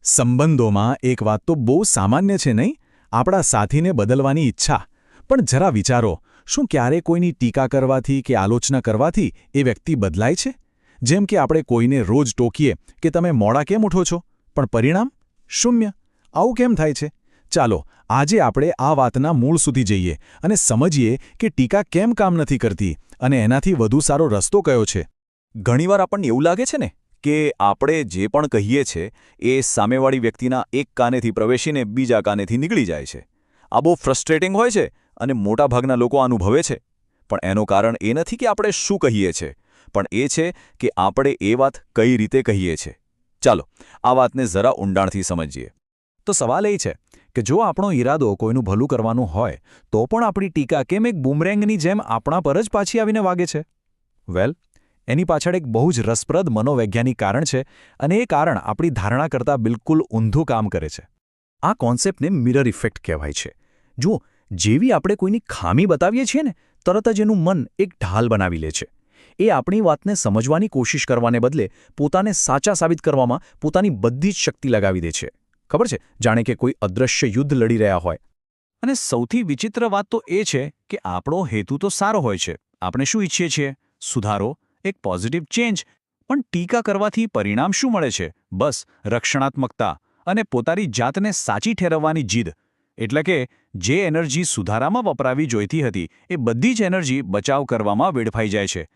સંબંધોમાં એક વાત તો બહુ સામાન્ય છે નહીં? આપણા સાથીને બદલવાની ઈચ્છા. પણ જરા વિચારો, શું ક્યારે કોઈની ટીકા કરવાથી કે આલોચના કરવાથી એ વ્યક્તિ બદલાય છે? જેમ કે આપણે કોઈને રોજ ટોકીએ કે તમે મોડા કેમ ઉઠો છો, પણ પરિણામ શૂન્ય. આવું કેમ થાય છે? ચાલો આજે આપણે આ વાતના મૂળ સુધી જઈએ અને સમજીએ કે ટીકા કેમ કામ નથી કરતી અને એનાથી વધુ સારો રસ્તો કયો છે. ઘણીવાર આપણને એવું લાગે છે ને કે આપણે જે પણ કહીએ છીએ એ સામેવાળી વ્યક્તિના એક કાનેથી પ્રવેશીને બીજા કાનેથી નીકળી જાય છે. આ બહુ ફ્રસ્ટ્રેટિંગ હોય છે અને મોટાભાગના લોકો અનુભવે છે. પણ એનું કારણ એ નથી કે આપણે શું કહીએ છીએ, પણ એ છે કે આપણે એ વાત કઈ રીતે કહીએ છીએ. ચાલો આ વાતને જરા ઊંડાણથી સમજીએ. તો સવાલ એ છે કે જો આપણો ઈરાદો કોઈનું ભલું કરવાનું હોય તો પણ આપણી ટીકા કેમ એક બૂમરેંગની જેમ આપણા પર જ પાછી આવીને વાગે છે? વેલ, એની પાછળ એક બહુ જ રસપ્રદ મનોવૈજ્ઞાનિક કારણ છે અને એ કારણ આપણી ધારણા કરતાં બિલકુલ ઊંધું કામ કરે છે. આ કોન્સેપ્ટને મિરર ઇફેક્ટ કહેવાય છે. જુઓ, જેવી આપણે કોઈની ખામી બતાવીએ છીએ ને, તરત જ એનું મન એક ઢાલ બનાવી લે છે. એ આપણી વાતને સમજવાની કોશિશ કરવાને બદલે પોતાને સાચા સાબિત કરવામાં પોતાની બધી જ શક્તિ લગાવી દે છે. ખબર છે, જાણે કે કોઈ અદૃશ્ય યુદ્ધ લડી રહ્યા હોય. અને સૌથી વિચિત્ર વાત તો એ છે કે આપણો હેતુ તો સારો હોય છે. આપણે શું ઈચ્છીએ છીએ? સુધારો, એક પોઝિટિવ ચેન્જ. પણ ટીકા કરવાથી પરિણામ શું મળે છે? બસ રક્ષણાત્મકતા અને પોતાની જાતને સાચી ઠેરવવાની જીદ. એટલે કે જે એનર્જી સુધારામાં વપરાવી જોઈતી હતી એ બધી જ એનર્જી બચાવ કરવામાં વેડફાઈ જાય છે.